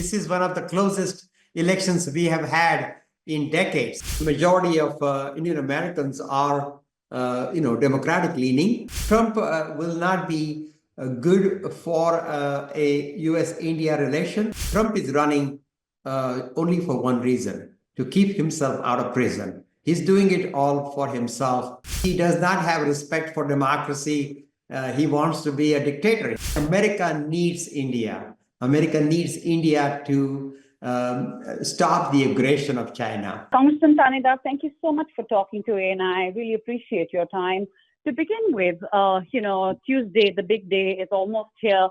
This is one of the closest elections we have had in decades. The majority of Indian Americans are, Democratic leaning. Trump will not be good for a US-India relation. Trump is running only for one reason: to keep himself out of prison. He's doing it all for himself. He does not have respect for democracy. He wants to be a dictator. America needs India. America needs India to stop the aggression of China. Congressman Thanedar, thank you so much for talking to ANI. I really appreciate your time. To begin with, Tuesday, the big day, is almost here.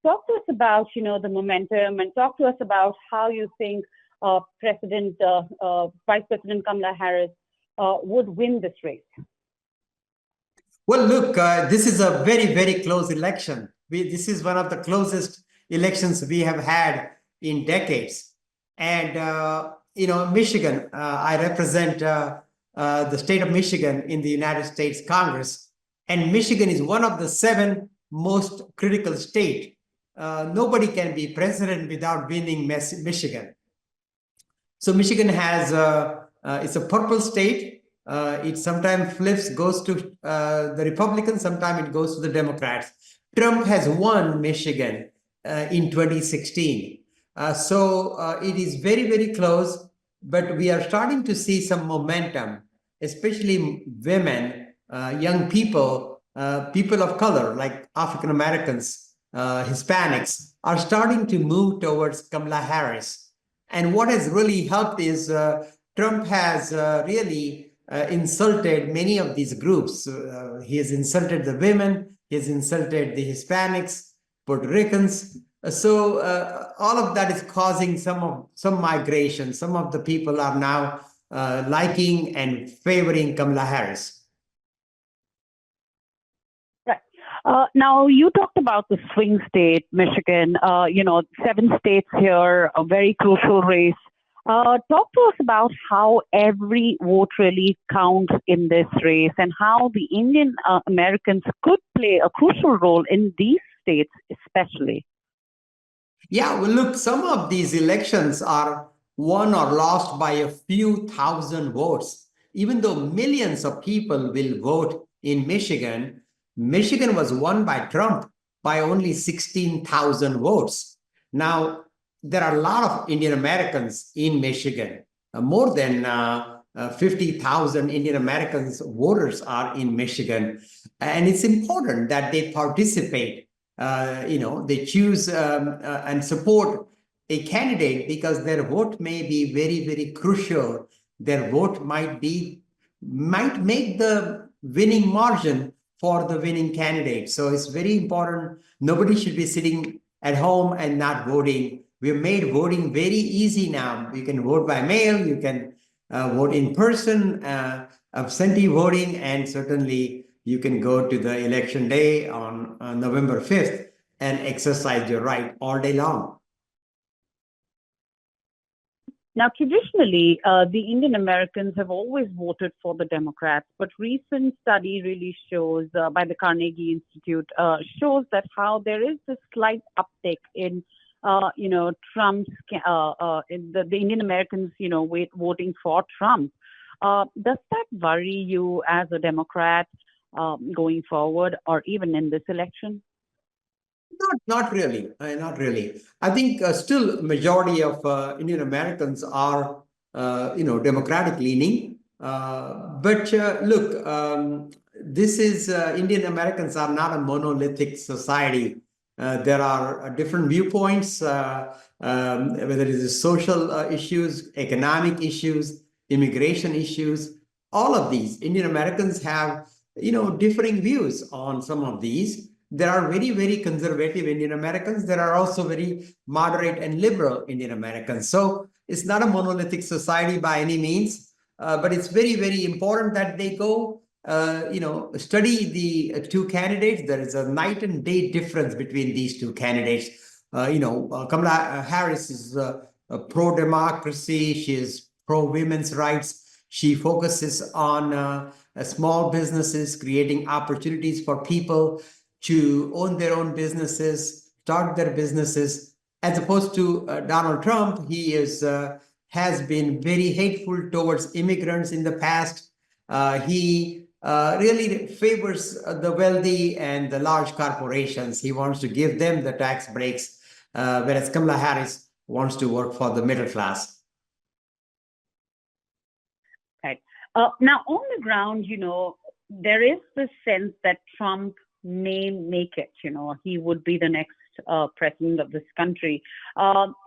Talk to us about, the momentum, and talk to us about how you think Vice President Kamala Harris would win this race. Well, look, this is a very, very close election. This is one of the closest elections we have had in decades. And, Michigan, I represent the state of Michigan in the United States Congress. And Michigan is one of the 7 most critical states. Nobody can be president without winning Michigan. So Michigan has, it's a purple state. It sometimes goes to the Republicans, sometimes it goes to the Democrats. Trump has won Michigan in 2016. So it is very, very close, but we are starting to see some momentum, especially women, young people, people of color like African Americans, Hispanics are starting to move towards Kamala Harris. And what has really helped is Trump has really insulted many of these groups. He has insulted the women, he has insulted the Hispanics, Puerto Ricans. So all of that is causing some migration. Some of the people are now liking and favoring Kamala Harris. Right. Now, you talked about the swing state, Michigan, 7 states here, a very crucial race. Talk to us about how every vote really counts in this race and how the Indian Americans could play a crucial role in these states, especially. Yeah, well, look, some of these elections are won or lost by a few thousand votes. Even though millions of people will vote in Michigan, Michigan was won by Trump by only 16,000 votes. Now, there are a lot of Indian Americans in Michigan. More than 50,000 Indian Americans voters are in Michigan. And it's important that they participate. They choose and support a candidate because their vote may be very, very crucial. Their vote might make the winning margin for the winning candidate. So it's very important. Nobody should be sitting at home and not voting. We've made voting very easy now. You can vote by mail, you can vote in person, absentee voting, and certainly you can go to the election day on November 5th and exercise your right all day long. Now, traditionally, the Indian Americans have always voted for the Democrats, but recent study really shows, by the Carnegie Institute, shows that how there is this slight uptick in Trump's, the Indian Americans, voting for Trump. Does that worry you as a Democrat going forward, or even in this election? Not really. Not really. I think still majority of Indian Americans are, Democratic leaning. But look, this is Indian Americans are not a monolithic society. There are different viewpoints, whether it is social issues, economic issues, immigration issues. All of these Indian Americans have, differing views on some of these. There are very, very conservative Indian Americans. There are also very moderate and liberal Indian Americans. So it's not a monolithic society by any means, but it's very, very important that they go study the 2 candidates. There is a night and day difference between these 2 candidates. Kamala Harris is pro-democracy. She is pro-women's rights. She focuses on small businesses, creating opportunities for people to own their own businesses, start their businesses. as opposed to Donald Trump, he has been very hateful towards immigrants in the past. He really favors the wealthy and the large corporations. He wants to give them the tax breaks, whereas Kamala Harris wants to work for the middle class. Right. Now, on the ground, there is this sense that Trump may make it. He would be the next president of this country.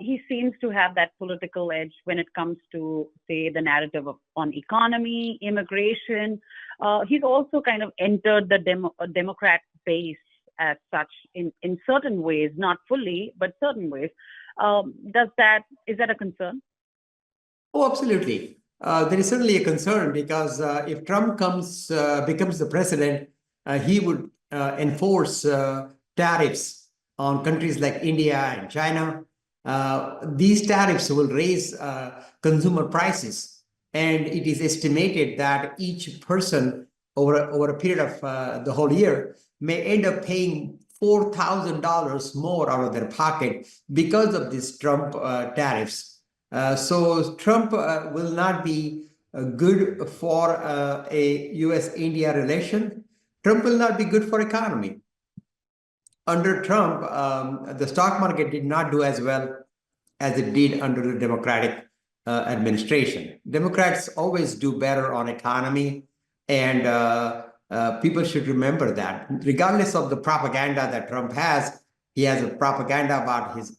He seems to have that political edge when it comes to, say, the narrative on economy, immigration. He's also kind of entered the Democrat base as such in certain ways, not fully, but certain ways. Is that a concern? Oh, absolutely. There is certainly a concern because if Trump becomes the president, he would enforce tariffs on countries like India and China. These tariffs will raise consumer prices, and it is estimated that each person over a period of the whole year may end up paying $4,000 more out of their pocket because of these Trump tariffs. So Trump will not be good for a US-India relation. Trump will not be good for economy. Under Trump, the stock market did not do as well as it did under the Democratic administration. Democrats always do better on economy, and people should remember that. Regardless of the propaganda that Trump has, he has a propaganda about his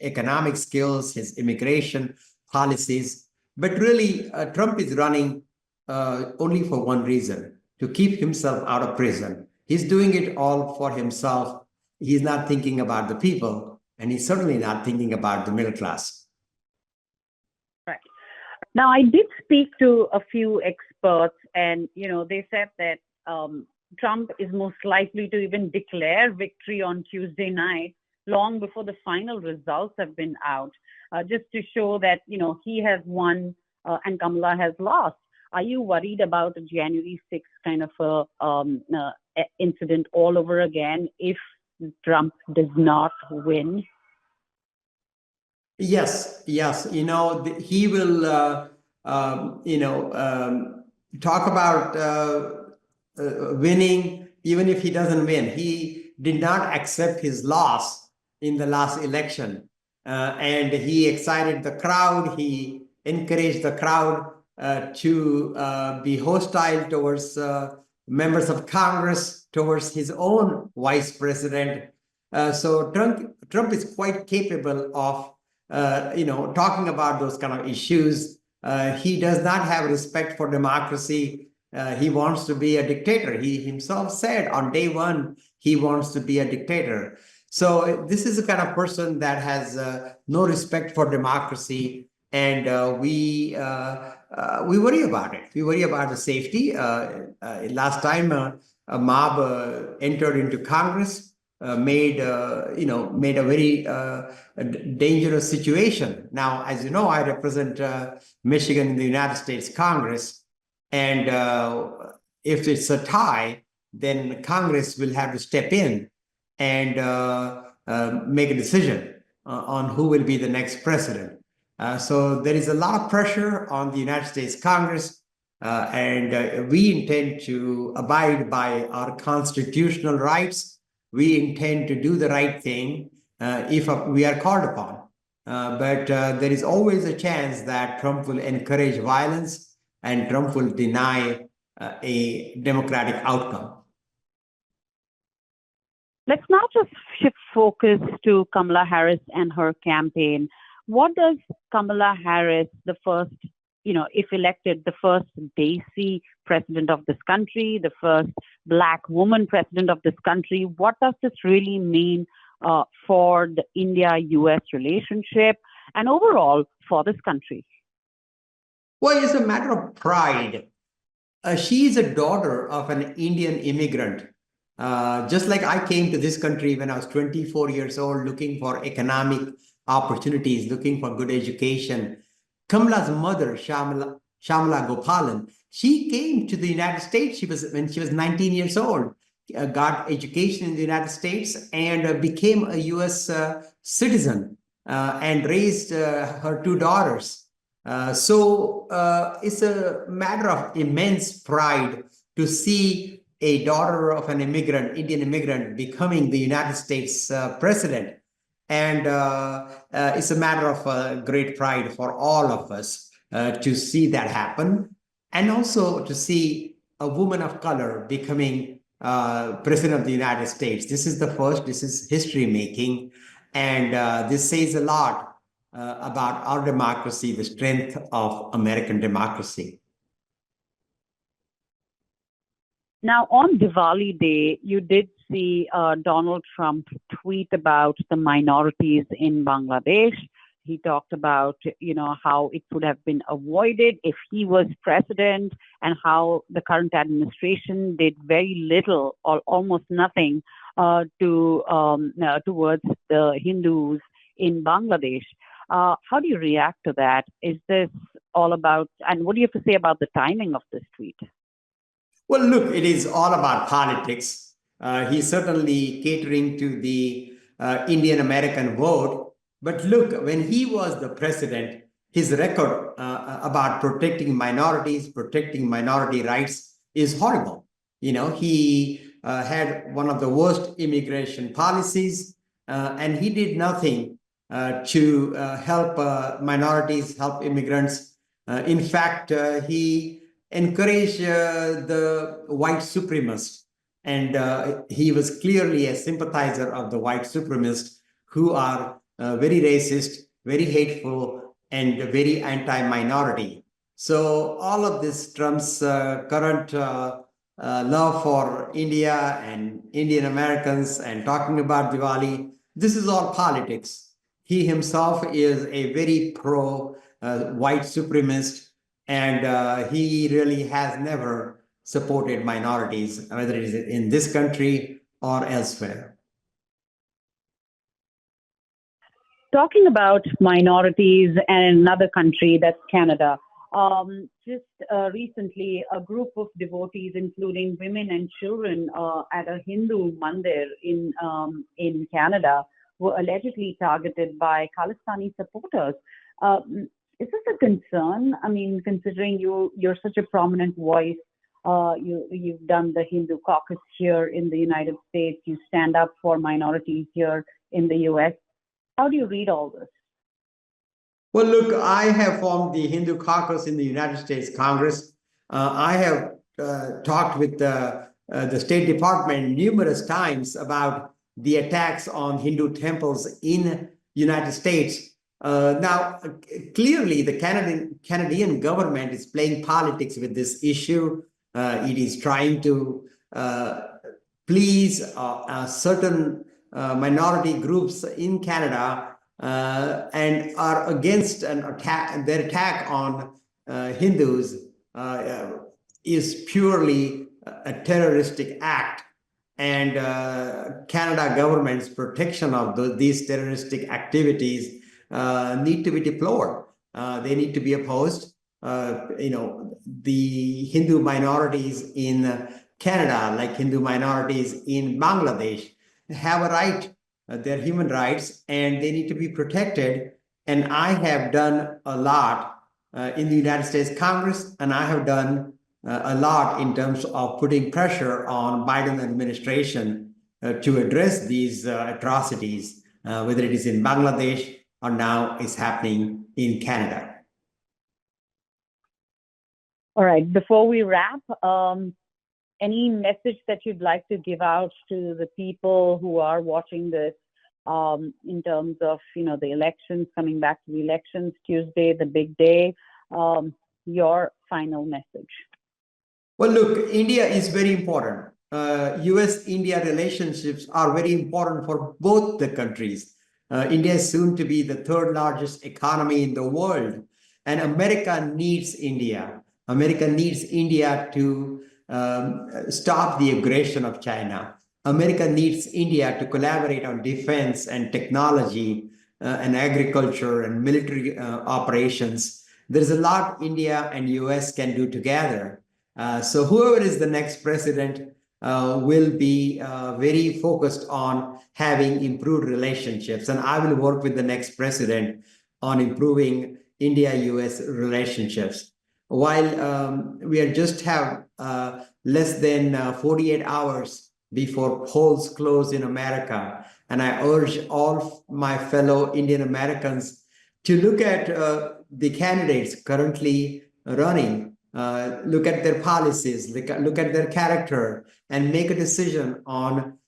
economic skills, his immigration policies. But really, Trump is running only for one reason, to keep himself out of prison. He's doing it all for himself. He's not thinking about the people, and he's certainly not thinking about the middle class. Right. Now, I did speak to a few experts, and they said that Trump is most likely to even declare victory on Tuesday night, long before the final results have been out, just to show that he has won and Kamala has lost. Are you worried about a January 6th kind of incident all over again if Trump does not win? Yes. He will, talk about winning, even if he doesn't win. He did not accept his loss in the last election, and he excited the crowd. He encouraged the crowd to be hostile towards members of Congress, towards his own vice president. So Trump is quite capable of talking about those kind of issues. He does not have respect for democracy. He wants to be a dictator. He himself said on day one he wants to be a dictator. So this is the kind of person that has no respect for democracy, and we worry about it. We worry about the safety. Last time a mob entered into Congress, made a very dangerous situation. Now, as you know, I represent Michigan in the United States Congress. And if it's a tie, then Congress will have to step in and make a decision on who will be the next president. So there is a lot of pressure on the United States Congress, and we intend to abide by our constitutional rights. We intend to do the right thing if we are called upon. But there is always a chance that Trump will encourage violence, and Trump will deny a democratic outcome. Let's now just shift focus to Kamala Harris and her campaign. What does Kamala Harris, the first, if elected, the first Desi president of this country, the first Black woman president of this country, what does this really mean for the India-US relationship and overall for this country? Well, it's a matter of pride. She is a daughter of an Indian immigrant. Just like I came to this country when I was 24 years old, looking for economic opportunities, looking for good education. Kamala's mother, Shamala Gopalan, she came to the United States. When she was 19 years old, got education in the United States and became a US citizen and raised her two daughters. It's a matter of immense pride to see a daughter of an immigrant, Indian immigrant, becoming the United States president. And it's a matter of great pride for all of us to see that happen. And also to see a woman of color becoming president of the United States. This is the first, this is history making. And this says a lot about our democracy, the strength of American democracy. Now, on Diwali Day, you did see Donald Trump tweet about the minorities in Bangladesh. He talked about, how it could have been avoided if he was president, and how the current administration did very little or almost nothing towards the Hindus in Bangladesh. How do you react to that? Is this all about, and what do you have to say about the timing of this tweet? Well, look, it is all about politics. He's certainly catering to the Indian American vote. But look, when he was the president, his record about protecting minorities, protecting minority rights is horrible. He had one of the worst immigration policies, and he did nothing to help minorities, help immigrants. In fact, he encouraged the white supremacists, and he was clearly a sympathizer of the white supremacists, who are very racist, very hateful, and very anti-minority. So all of this Trump's current love for India and Indian Americans and talking about Diwali, this is all politics. He himself is a very pro white supremacist, and he really has never supported minorities, whether it is in this country or elsewhere. Talking about minorities and another country, that's Canada. Just recently, a group of devotees, including women and children, at a Hindu mandir in Canada, were allegedly targeted by Khalistani supporters. Is this a concern? I mean, considering you're such a prominent voice, you've done the Hindu caucus here in the United States, you stand up for minorities here in the US. How do you read all this? Well, look, I have formed the Hindu caucus in the United States Congress. I have talked with the State Department numerous times about the attacks on Hindu temples in United States. Now, clearly, the Canadian government is playing politics with this issue. It is trying to please certain minority groups in Canada and are against their attack on Hindus is purely a terroristic act, and Canada government's protection of these terroristic activities need to be deplored. They need to be opposed. The Hindu minorities in Canada, like Hindu minorities in Bangladesh, have a right. They're human rights, and they need to be protected. And I have done a lot in the United States Congress, and I have done a lot in terms of putting pressure on Biden administration to address these atrocities, whether it is in Bangladesh or now is happening in Canada. All right. Before we wrap, any message that you'd like to give out to the people who are watching this in terms of, the elections, coming back to the elections, Tuesday, the big day, your final message? Well, look, India is very important. US-India relationships are very important for both the countries. India is soon to be the third largest economy in the world, and America needs India. America needs India to stop the aggression of China. America needs India to collaborate on defense and technology and agriculture and military operations. There's a lot India and US can do together. So whoever is the next president, will be very focused on having improved relationships. And I will work with the next president on improving India-US relationships. While we are just have less than 48 hours before polls close in America, and I urge all my fellow Indian Americans to look at the candidates currently running, look at their policies, look at their character, and make a decision on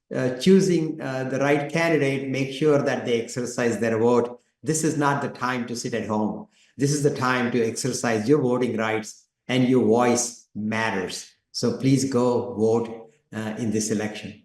choosing the right candidate. Make sure that they exercise their vote. This is not the time to sit at home. This is the time to exercise your voting rights, and your voice matters. So please go vote in this election.